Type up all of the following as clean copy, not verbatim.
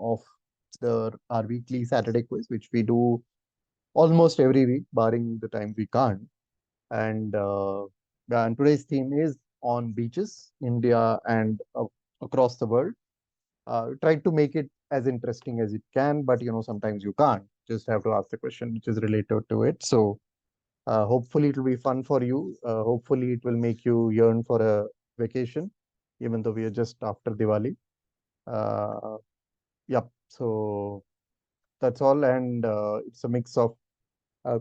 of our weekly Saturday quiz, which we do almost every week, barring the time we can't. And today's theme is on beaches, India and across the world. Try to make it as interesting as it can, but sometimes you can't. Just have to ask the question which is related to it. So hopefully it will be fun for you. Hopefully it will make you yearn for a vacation, even though we are just after Diwali. Uh, yep. So that's all, and it's a mix of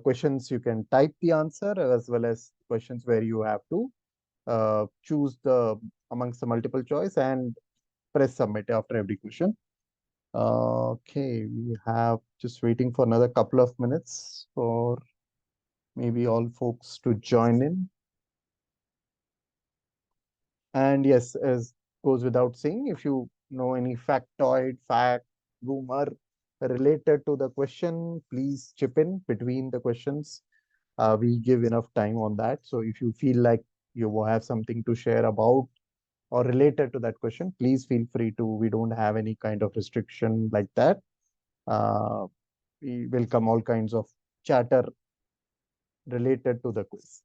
questions you can type the answer as well as questions where you have to choose the amongst the multiple choice and press submit after every question. Okay, we have just waiting for another couple of minutes for maybe all folks to join in. And yes, as goes without saying, if you know any factoid, fact, rumor related to the question, please chip in between the questions. We give enough time on that. So if you feel like you have something to share about or related to that question, please feel free to. We don't have any kind of restriction like that. We welcome all kinds of chatter related to the quiz.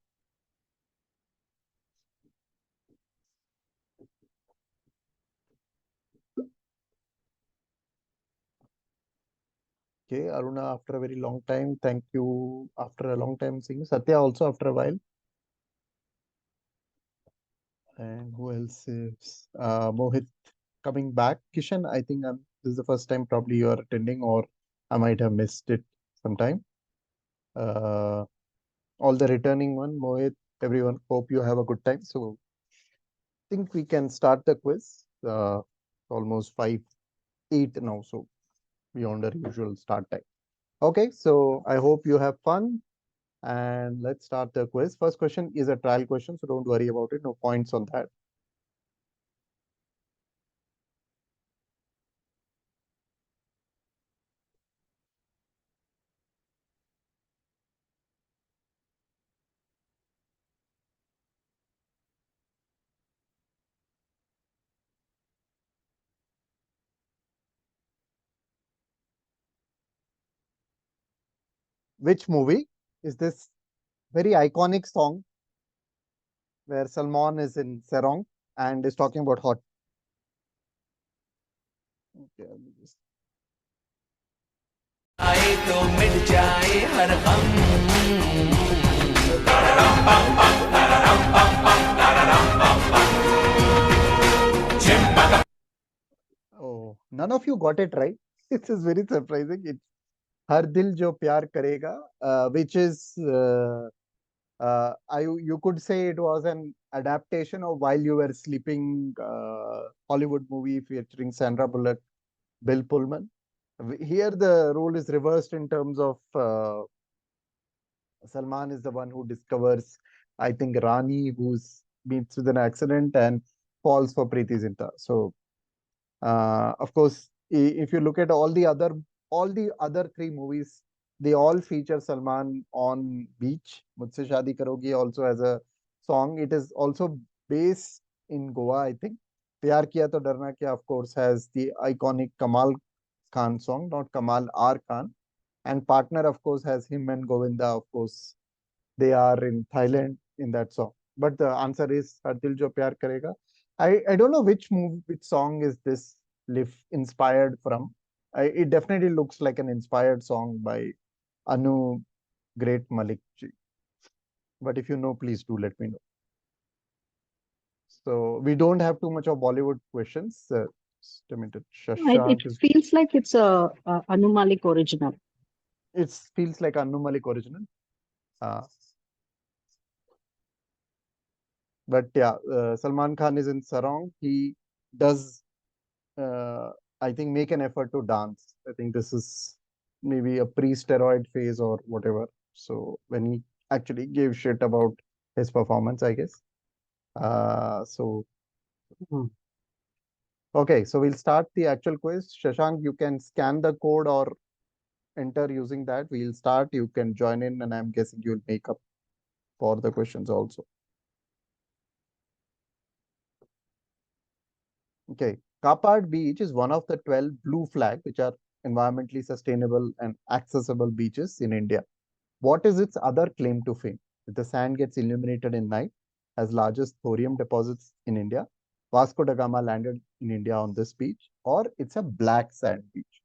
Okay, Aruna, after a very long time, thank you. After a long time seeing you. Satya also after a while. And who else is Mohit coming back? Kishan, I think this is the first time probably you are attending, or I might have missed it sometime. Uh, all the returning one, Mohit, everyone, hope you have a good time. So I think we can start the quiz. Almost 5:08 now, so beyond our usual start time. Okay, so I hope you have fun. And let's start the quiz. First question is a trial question, so don't worry about it. No points on that. Which movie is this very iconic song where Salman is in Sarong and is talking about hot? Okay, let me just- आए तो मिट जाए हर गम Oh, none of you got it right. This is very surprising. It's Har Dil Jo Pyar Karega, which is you could say it was an adaptation of While You Were Sleeping, Hollywood movie featuring Sandra Bullock, Bill Pullman. Here the role is reversed in terms of Salman is the one who discovers, I think, Rani, who's meets with an accident and falls for Preeti Zinta. So, of course, if you look at all the other three movies, they all feature Salman on beach. Mujhse Shaadi Karogi also has a song. It is also based in Goa, I think. Pyar Kiya To Darna Kya, of course, has the iconic Kamal Khan song, not Kamal R. Khan. And Partner, of course, has him and Govinda, of course. They are in Thailand in that song. But the answer is Har Dil Jo Pyar Karega. I don't know which song is this inspired from. It definitely looks like an inspired song by Anu Great Malik ji. But if you know, please do let me know. So we don't have too much of Bollywood questions. Just a minute. It Shashank is. feels like it's a Anu Malik original. It feels like Anu Malik original. Uh, but yeah, Salman Khan is in Sarong. He does I think make an effort to dance. I think this is maybe a pre-steroid phase or whatever. So when he actually gave shit about his performance, I guess. So okay, so we'll start the actual quiz. Shashank, you can scan the code or enter using that. We'll start. You can join in, and I'm guessing you'll make up for the questions also. Okay, Kapad Beach is one of the 12 blue flag, which are environmentally sustainable and accessible beaches in India. What is its other claim to fame? If the sand gets illuminated in night, has largest thorium deposits in India. Vasco da Gama landed in India on this beach, or it's a black sand beach.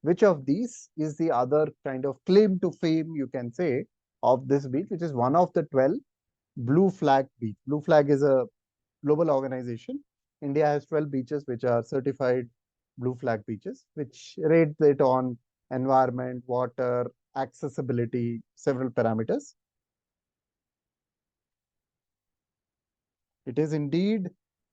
Which of these is the other kind of claim to fame, you can say, of this beach, which is one of the 12 blue flag beach? Blue flag is a global organization. India has 12 beaches which are certified blue flag beaches, which rate it on environment, water, accessibility, several parameters. It is indeed,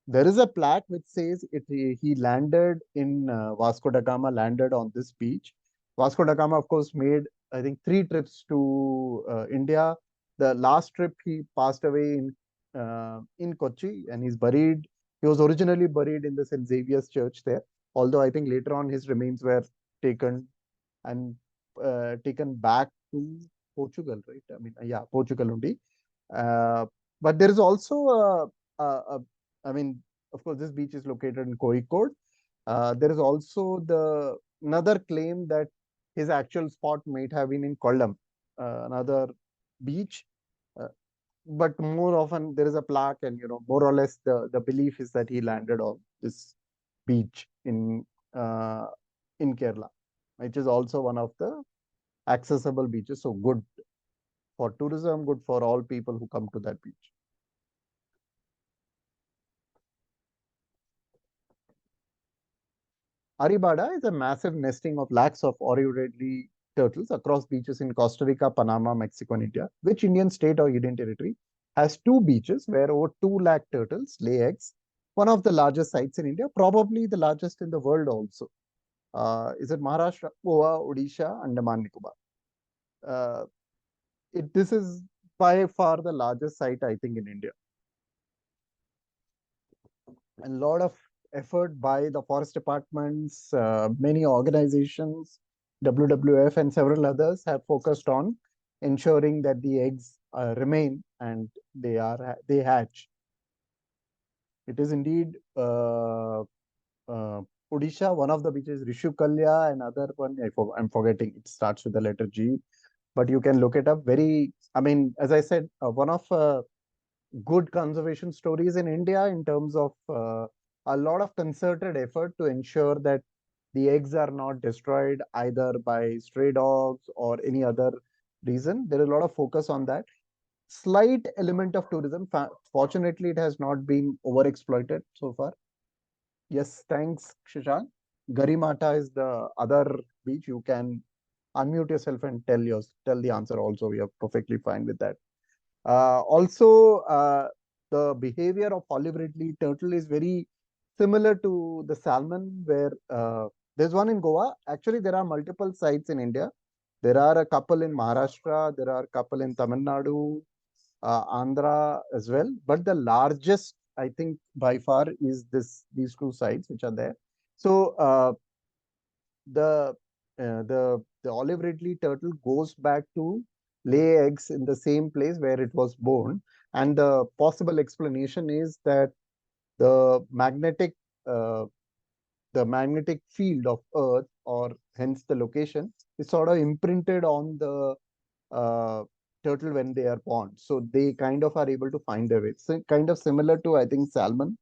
there is a plaque which says he landed in Vasco da Gama, landed on this beach. Vasco da Gama, of course, made, I think, 3 trips to India. The last trip he passed away in Kochi, and he's buried. He was originally buried in the St. Xavier's Church there. Although I think later on his remains were taken and taken back to Portugal, right? I mean, yeah, Portugal only. Uh, but there is also I mean, of course, this beach is located in Kozhikode. There is also the another claim that his actual spot might have been in Kollam, another beach. Uh, but more often there is a plaque, and more or less the belief is that he landed on this beach uh, in Kerala, which is also one of the accessible beaches. So good for tourism, good for all people who come to that beach. Aribada is a massive nesting of lakhs of oriole turtles across beaches in Costa Rica, Panama, Mexico, and India. Which Indian state or union territory has 2 beaches where over 2 lakh turtles lay eggs? One of the largest sites in India, probably the largest in the world also. Is it Maharashtra, Goa, Odisha, Andaman, Nicobar? Uh, this is by far the largest site, I think, in India. And a lot of effort by the forest departments, many organizations, WWF and several others have focused on ensuring that the eggs remain and they hatch. It is indeed Odisha, one of the beaches, Rishukalya, another one, I'm forgetting, it starts with the letter G, but you can look it up. I mean, as I said, one of good conservation stories in India in terms of a lot of concerted effort to ensure that the eggs are not destroyed either by stray dogs or any other reason. There is a lot of focus on that. Slight element of tourism. Fortunately, it has not been overexploited so far. Yes, thanks, Shashank. Garimata is the other beach. You can unmute yourself and tell the answer also. We are perfectly fine with that. Also, the behavior of olive ridley turtle is very similar to the salmon, where there's one in Goa. Actually, there are multiple sites in India. There are a couple in Maharashtra. There are a couple in Tamil Nadu, Andhra as well. But the largest, I think, by far is these 2 sites which are there. So the the olive ridley turtle goes back to lay eggs in the same place where it was born, and the possible explanation is that the magnetic uh, the magnetic field of Earth, or hence the location, is sort of imprinted on the uh, turtle when they are born. So they kind of are able to find their way. It's kind of similar to, I think, salmon,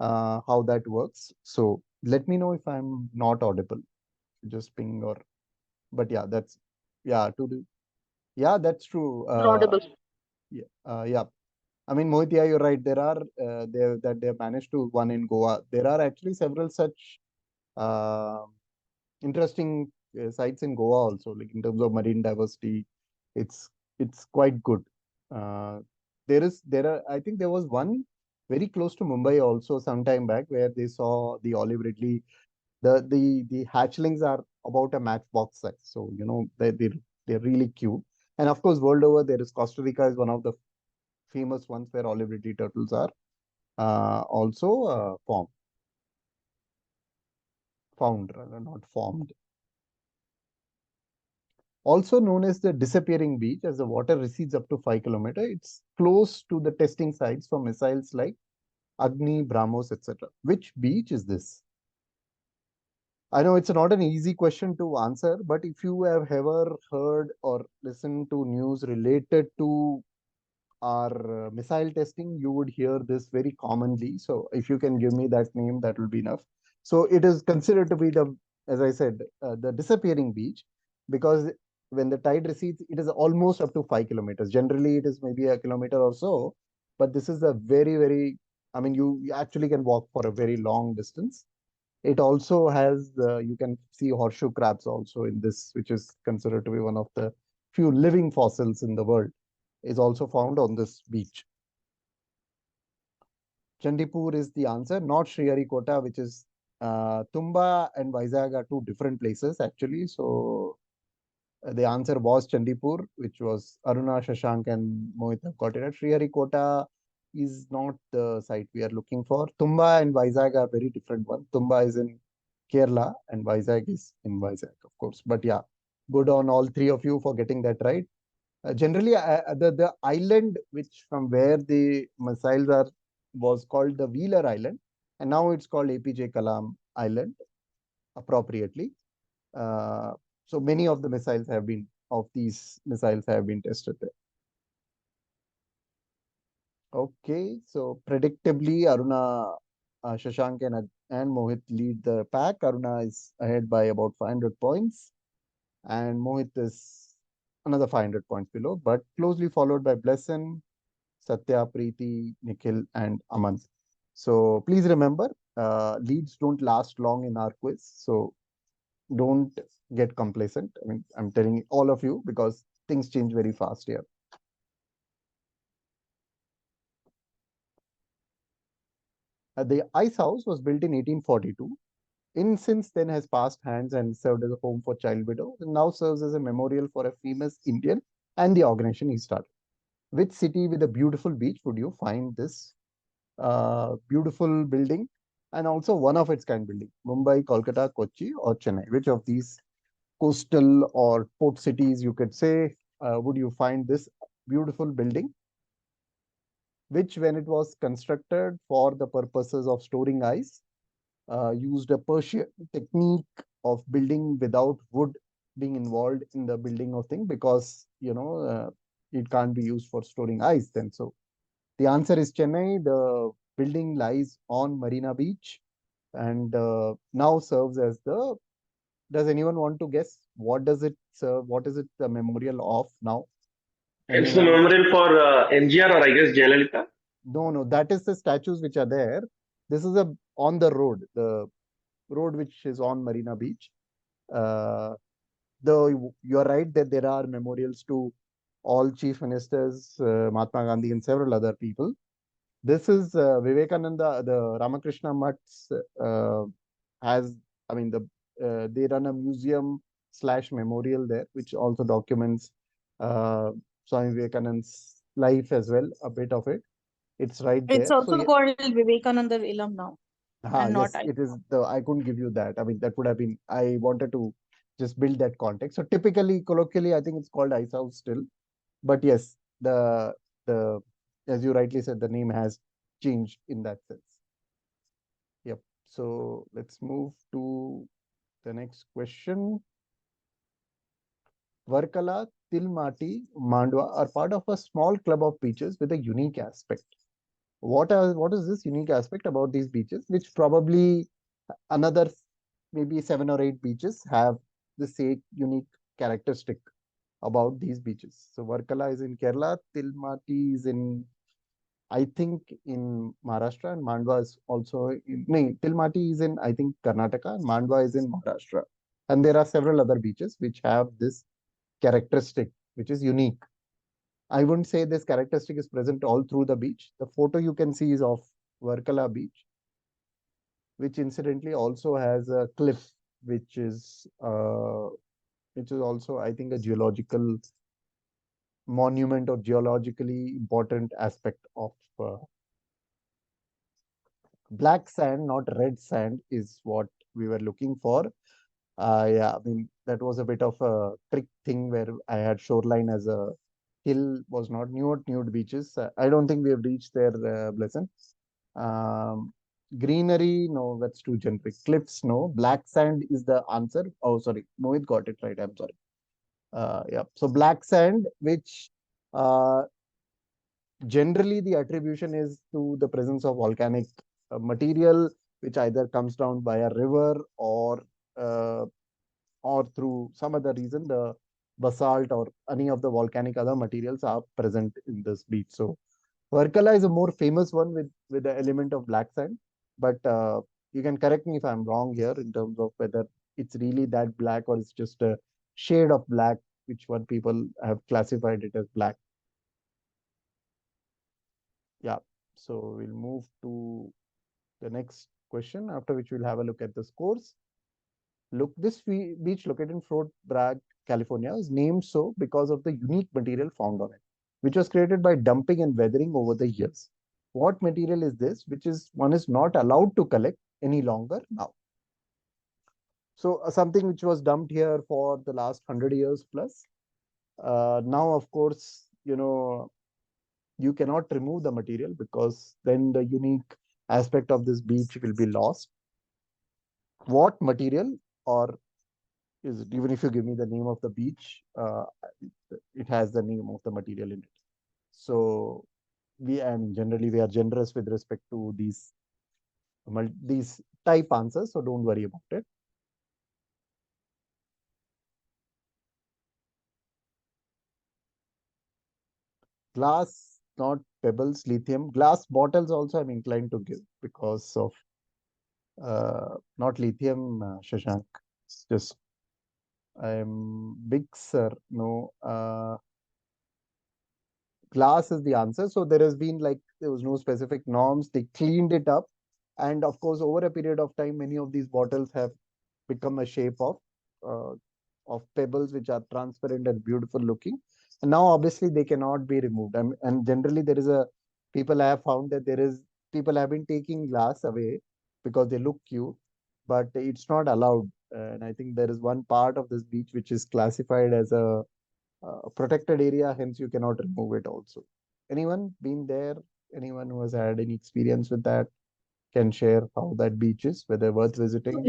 how that works. So let me know if I'm not audible. Just ping, or but yeah, that's true. You're audible. Yeah. I mean, Mohit, yeah, you're right. There are they have managed to one in Goa. There are actually several such uh, interesting sites in Goa also, like in terms of marine diversity. It's it's quite good. Uh, there are, I think there was one very close to Mumbai also some time back, where they saw the olive ridley. The hatchlings are about a matchbox size, so they're really cute. And of course, world over, there is Costa Rica is one of the famous ones where olive ridley turtles are also found, rather, not formed. Also known as the disappearing beach, as the water recedes up to 5 kilometers, it's close to the testing sites for missiles like Agni, BrahMos, etc. Which beach is this? I know it's not an easy question to answer, but if you have ever heard or listened to news related to our missile testing, you would hear this very commonly. So if you can give me that name, that will be enough. So it is considered to be the, as I said, the disappearing beach, because when the tide recedes, it is almost up to 5 kilometers. Generally, it is maybe a kilometer or so, but this is a very, very, I mean, you actually can walk for a very long distance. It also has, you can see horseshoe crabs also in this, which is considered to be one of the few living fossils in the world, is also found on this beach. Chandipur is the answer, not Sriharikota, which is Tumba and Vizag are two different places actually. So the answer was Chandipur, which was Aruna, Shashank, and Mohit have got it right. Sriharikota is not the site we are looking for. Tumba and Vizag are very different ones. Tumba is in Kerala and Vizag is in Vizag, of course. But yeah, good on all three of you for getting that right. Generally, the island which from where the missiles are was called the Wheeler Island, and now it's called APJ Kalam Island appropriately. Uh, so many of the missiles have been of these missiles have been tested there. Okay, so predictably, Aruna, Shashank, and Mohit lead the pack. Aruna is ahead by about 500 points, and Mohit is another 500 points below, but closely followed by Blesson, Satya, Preeti, Nikhil, and Aman. So please remember, leads don't last long in our quiz. So don't get complacent. I mean, I'm telling all of you because things change very fast here. The ice house was built in 1842. In since then has passed hands and served as a home for child widows, and now serves as a memorial for a famous Indian and the organization he started. Which city with a beautiful beach would you find this beautiful building and also one of its kind building? Mumbai, Kolkata, Kochi, or Chennai? Which of these coastal or port cities, you could say, would you find this beautiful building, which, when it was constructed for the purposes of storing ice, used a Persian technique of building without wood being involved in the building of thing because it can't be used for storing ice then. So the answer is Chennai. The building lies on Marina Beach and now serves as the. Does anyone want to guess what does it serve? What is it the memorial of now? It's the Anyone? memorial for MGR or I guess Jayalalitha. No, no, that is the statues which are there. This is a on the road which is on Marina Beach. Uh, though you are right that there are memorials to all chief ministers, Mahatma Gandhi, and several other people. This is Vivekananda, the Ramakrishna Mutts has, I mean, they run a museum slash memorial there, which also documents uh, Swami Vivekananda's life as well, a bit of it. It's right It's there. So also yeah, called Vivekananda Ilam now, and not yes, I. it is the, I couldn't give you that. I mean, that would have been, I wanted to just build that context. So typically, colloquially, I think it's called Ice House still. But yes, the as you rightly said, the name has changed in that sense. Yep. So let's move to the next question. Varkala, Tilmati, Mandwa are part of a small club of beaches with a unique aspect. What is this unique aspect about these beaches, which probably another maybe 7 or 8 beaches have the same unique characteristic about these beaches? So Varkala is in Kerala, Tilmati is in I think in Maharashtra, and Mandwa is also in, no, Tilmati is in I think Karnataka and Mandwa is in Maharashtra. And there are several other beaches which have this characteristic, which is unique. I wouldn't say this characteristic is present all through the beach. The photo you can see is of Varkala beach, which incidentally also has a cliff, which is uh, which is also I think a geological monument or geologically important aspect of black sand, not red sand, is what we were looking for. Yeah, I mean, that was a bit of a trick thing where I had shoreline as a hill, was not nude beaches. I don't think we have reached there, Blesson. Um, Greenery, no, that's too generic. Cliffs, no. Black sand is the answer. Oh, sorry. Mohit got it right. I'm sorry. Yeah. So black sand, which uh, generally the attribution is to the presence of volcanic material, which either comes down by a river uh, or through some other reason, the basalt or any of the volcanic other materials are present in this beach. So Varkala is a more famous one with the element of black sand, but you can correct me if I'm wrong here in terms of whether it's really that black or it's just a shade of black, which one people have classified it as black. Yeah, so we'll move to the next question, after which we'll have a look at the scores. Look, this beach located in Fort Bragg, California is named so because of the unique material found on it, which was created by dumping and weathering over the years. What material is this, which is one is not allowed to collect any longer now? So something which was dumped here for the last 100 years plus. Now, of course, you cannot remove the material because then the unique aspect of this beach will be lost. What material, or is it, even if you give me the name of the beach, it has the name of the material in it. So and generally we are generous with respect to these type answers, so don't worry about it. Glass, not pebbles. Lithium. Glass bottles also I'm inclined to give because of not lithium, Shashank. It's just I'm big sir. No, glass is the answer. So there has been, like, there was no specific norms. They cleaned it up, and of course, over a period of time, many of these bottles have become a shape uh, of pebbles, which are transparent and beautiful looking. And now, obviously, they cannot be removed. And generally, there is a people have found that people have been taking glass away because they look cute, but it's not allowed. And I think there is one part of this beach which is classified as a protected area, hence you cannot remove it also. Anyone been there? Anyone who has had any experience with that can share how that beach is, whether worth So visiting.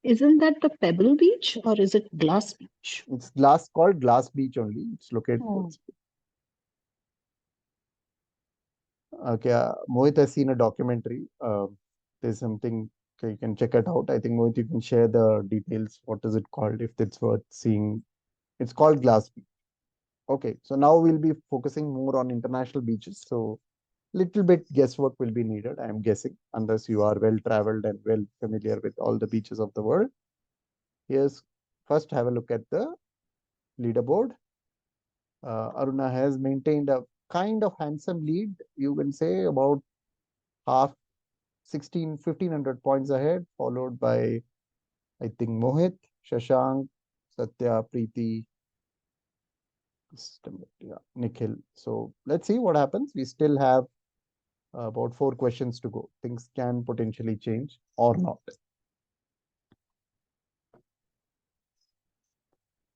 isn't that the Pebble Beach or is it Glass Beach? It's called Glass Beach only. It's located. Oh, Okay, Mohit has seen a documentary. There's something, okay, you can check it out. I think Mohit, you can share the details. What is it called? If it's worth seeing, it's called Glass Beach. Okay, so now we'll be focusing more on international beaches. So little bit guesswork will be needed, I am guessing, unless you are well traveled and well familiar with all the beaches of the world. Here's first have a look at the leaderboard. Aruna has maintained a kind of handsome lead, you can say, about half 1,500 points ahead, followed by, I think, Mohit, Shashank, Satya, Preeti, yeah, Nikhil. So let's see what happens. We still have about 4 questions to go. Things can potentially change or not.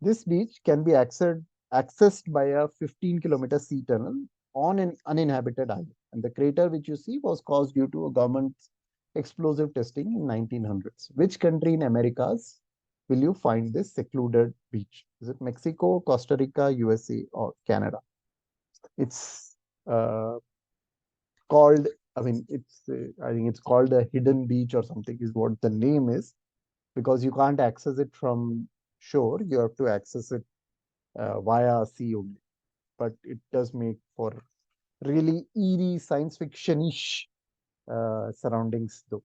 This beach can be accessed by a 15-kilometer sea tunnel on an uninhabited island. And the crater which you see was caused due to a government's explosive testing in 1900s. Which country in Americas will you find this secluded beach? Is it Mexico, Costa Rica, USA, or Canada? It's called, I think it's called a hidden beach or something is what the name is, because you can't access it from shore. You have to access it via sea only. But it does make for really eerie science fiction-ish surroundings though.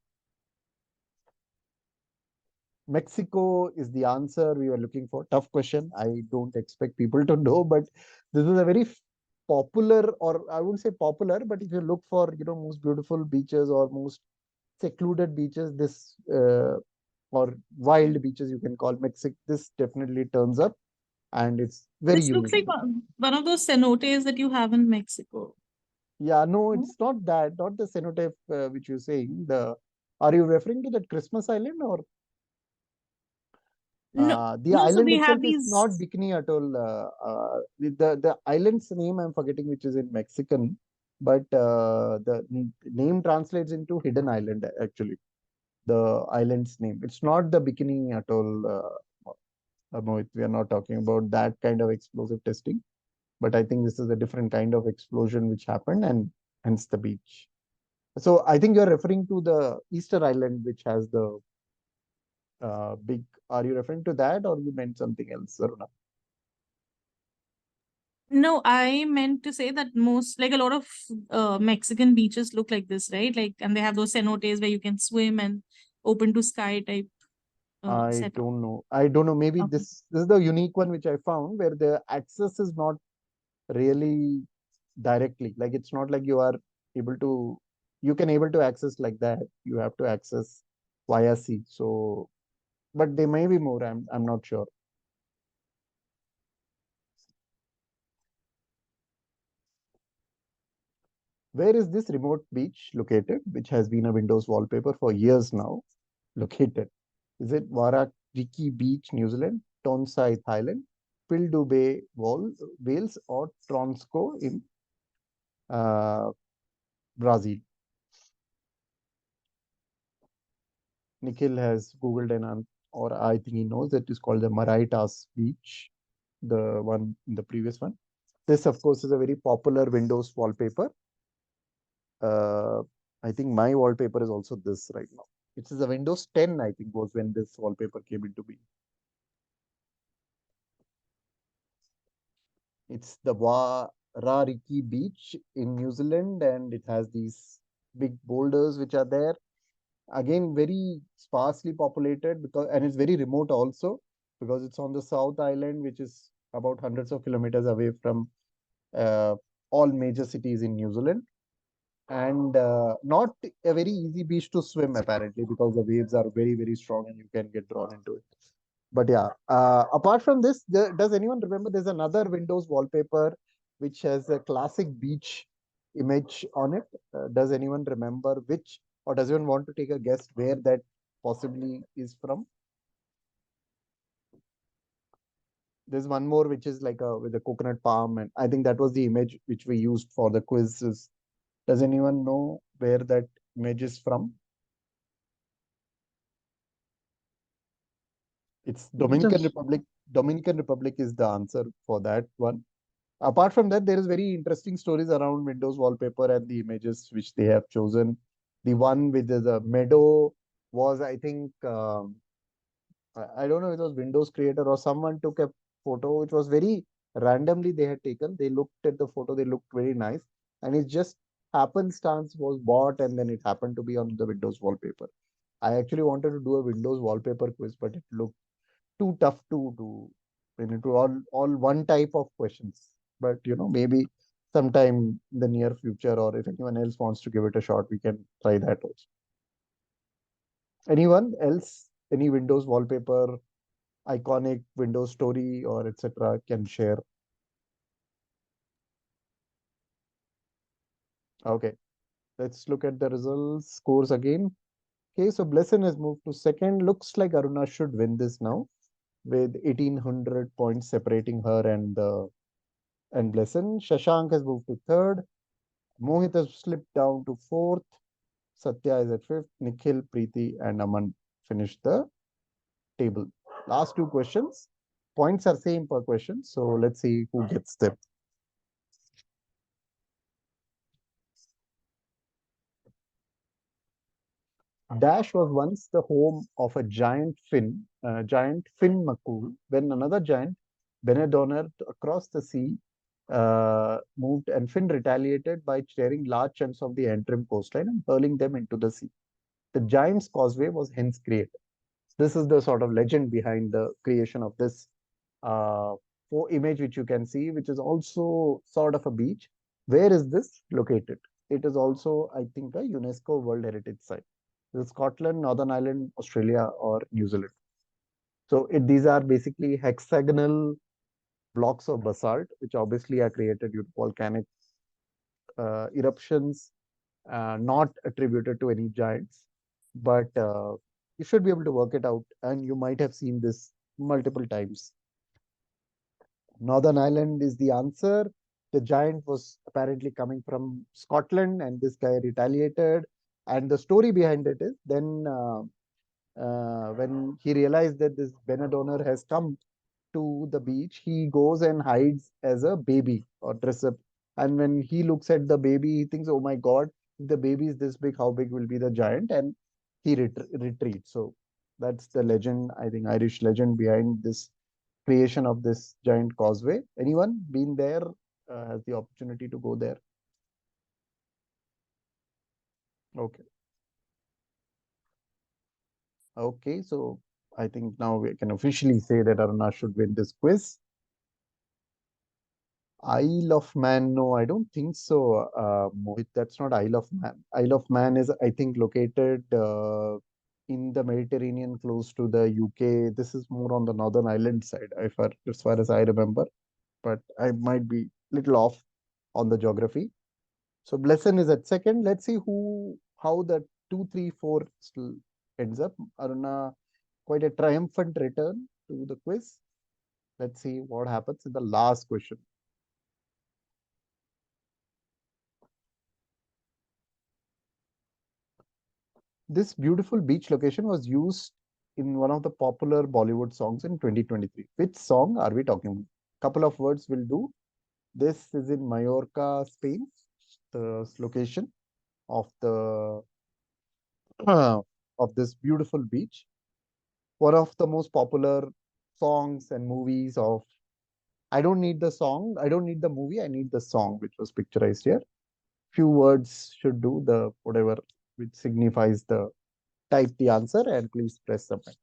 Mexico is the answer we were looking for. Tough question. I don't expect people to know, but this is a very popular, or I wouldn't say popular, but if you look for, most beautiful beaches or most secluded beaches, this or wild beaches you can call Mexico, this definitely turns up, and it's very This looks unique. like one of those cenotes that you have in Mexico. Yeah, no, No? it's not that, not the cenote which you're saying. Are you referring to that Christmas Island, or No, the no. So island they have itself is not these. Bikini Atoll. The island's name I'm forgetting, which is in Mexican. but the name translates into hidden island actually. The island's name. It's not the Bikini Atoll, Mohit. We are not talking about that kind of explosive testing, but I think this is a different kind of explosion which happened, and hence the beach. So I think you're referring to the Easter Island, which has the big. Are you referring to that, or you meant something else, Aruna? No, I meant to say that most, like a lot of Mexican beaches look like this, right? Like, and they have those cenotes where you can swim and open to sky type I setup. don't know. I don't know. Maybe Okay. this is the unique one which I found where the access is not really directly. Like it's not like you are able to you can able to access like that. You have to access via sea. So, but there may be more. I'm not sure. Where is this remote beach located, which has been a Windows wallpaper for years now? Located. Is it Warakiki Beach, New Zealand, Tonsai, Thailand, Pildu Bay, Wales, or Tronsko in uh, Brazil? Nikhil has Googled or I think he knows it is called the Maraitas Beach, the one in the previous one. This, of course, is a very popular Windows wallpaper. Uh, I think my wallpaper is also this right now. It is a Windows 10, I think, was when this wallpaper came into being. It's the Warariki Beach in New Zealand, and it has these big boulders which are there. Again, very sparsely populated and it's very remote also because it's on the South Island, which is about hundreds of kilometers away from uh, all major cities in New Zealand, and not a very easy beach to swim apparently because the waves are very very strong and you can get drawn into it. But yeah, apart from this, does anyone remember there's another Windows wallpaper which has a classic beach image on it? Does anyone remember which, or does anyone want to take a guess where that possibly is from? There's one more which is like a with a coconut palm, and I think that was the image which we used for the quizzes. Does anyone know where that image is from? It's Dominican Just Republic. Dominican Republic is the answer for that one. Apart from that, there is very interesting stories around Windows wallpaper and the images which they have chosen. The one with the meadow was, I think, I don't know if it was Windows Creator or someone took a photo which was very randomly they had taken. They looked at the photo, they looked very nice, and it just happenstance was bought, and then it happened to be on the Windows wallpaper. I actually wanted to do a Windows wallpaper quiz, but it looked too tough to do into all one type of questions. But maybe sometime in the near future, or if anyone else wants to give it a shot, we can try that also. Anyone else? Any Windows wallpaper, iconic Windows story, or etc. can share? Okay, let's look at the results scores again. Okay, so Blesson has moved to second. Looks like Aruna should win this now with 1800 points separating her and Blesson. Shashank has moved to third. Mohit has slipped down to fourth. Satya is at fifth. Nikhil, Preeti, and Aman finished the table. Last two questions. Points are same per question. So let's see who gets them. Dash was once the home of a giant fin Makul, when another giant, Benedonner, across the sea, moved and Finn retaliated by tearing large chunks of the Antrim coastline and hurling them into the sea. The Giant's Causeway was hence created. This is the sort of legend behind the creation of this uh, image, which you can see, which is also sort of a beach. Where is this located? It is also, I think, a UNESCO World Heritage Site. This is Scotland, Northern Ireland, Australia, or New Zealand. So these are basically hexagonal blocks of basalt, which obviously are created due to volcanic eruptions, not attributed to any giants. But you should be able to work it out, and you might have seen this multiple times. Northern Ireland is the answer. the giant was apparently coming from Scotland, and this guy retaliated. And the story behind it is then when he realized that this Benadonner has come to the beach, he goes and hides as a baby or dress up. And when he looks at the baby, he thinks, "Oh my God, if the baby is this big, how big will be the giant?" And he retreats. So that's the legend, I think, Irish legend behind this creation of this giant causeway. Anyone been there? Has the opportunity to go there? Okay. Okay, so I think now we can officially say that Aruna should win this quiz. Isle of Man, no, I don't think so. Mohit, that's not Isle of Man. Isle of Man is, I think, located in the Mediterranean, close to the UK. This is more on the Northern Ireland side, as far as I remember. But I might be little off on the geography. So Blesson is at second. Let's see how the 2, 3, 4 still ends up. Aruna, quite a triumphant return to the quiz. Let's see what happens in the last question. This beautiful beach location was used in one of the popular Bollywood songs in 2023. Which song are we talking about? Couple of words will do. This is in Mallorca, Spain, the location of the of this beautiful beach. One of the most popular songs and movies of I don't need the song, I don't need the movie, I need the song, which was picturized here. Few words should do the whatever which signifies the type the answer and please press submit.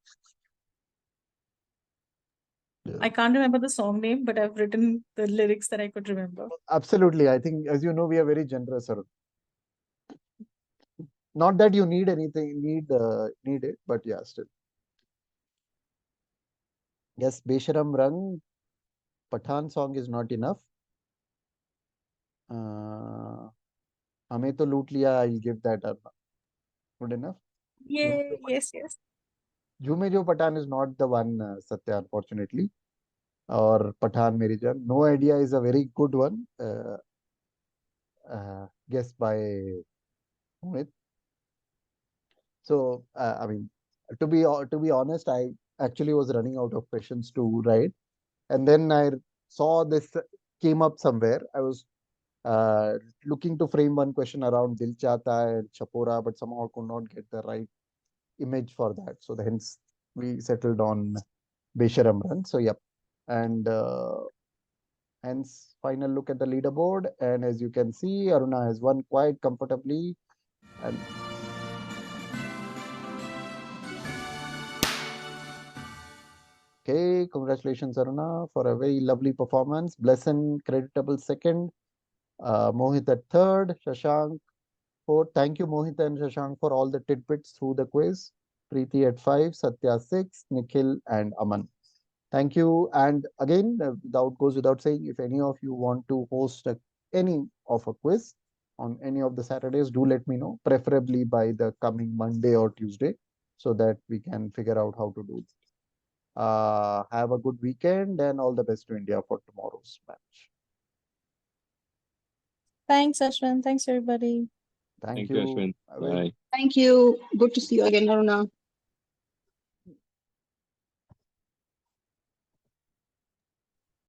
I can't remember the song name, but I've written the lyrics that I could remember. Absolutely. I think, as you know, we are very generous. Arun. Not that you need anything, need it, but yeah, still. Yes, Besharam Rang, Pathan song is not enough. हमें तो लूट लिया, I'll give that up. Good enough. Yay, yes, yes. Jhume Jo Pathan is not the one, Satya, unfortunately. Or Pathan Meri Jaan. No Idea is a very good one. Guessed by Mohit. So, I mean, to be honest, I actually was running out of questions to write, and then I saw this came up somewhere. I was uh, looking to frame one question around Dil Chahta and Chapora, but somehow could not get the right image for that. So hence we settled on Besharam Run. So yep, and hence final look at the leaderboard, and as you can see, Aruna has won quite comfortably, and okay, congratulations, Aruna, for a very lovely performance. Blesson, creditable second. Mohit at third. Shashank fourth. Thank you, Mohit and Shashank, for all the tidbits through the quiz. Preeti at five. Satya six. Nikhil and Aman. Thank you. And again, goes without saying, if any of you want to host any of a quiz on any of the Saturdays, do let me know, preferably by the coming Monday or Tuesday, so that we can figure out how to do it. Have a good weekend and all the best to India for tomorrow's match. Thanks, Ashwin. Thanks, everybody. Thank Thank you, you. Ashwin. Well, Bye. Thank you. Good to see you again, Aruna.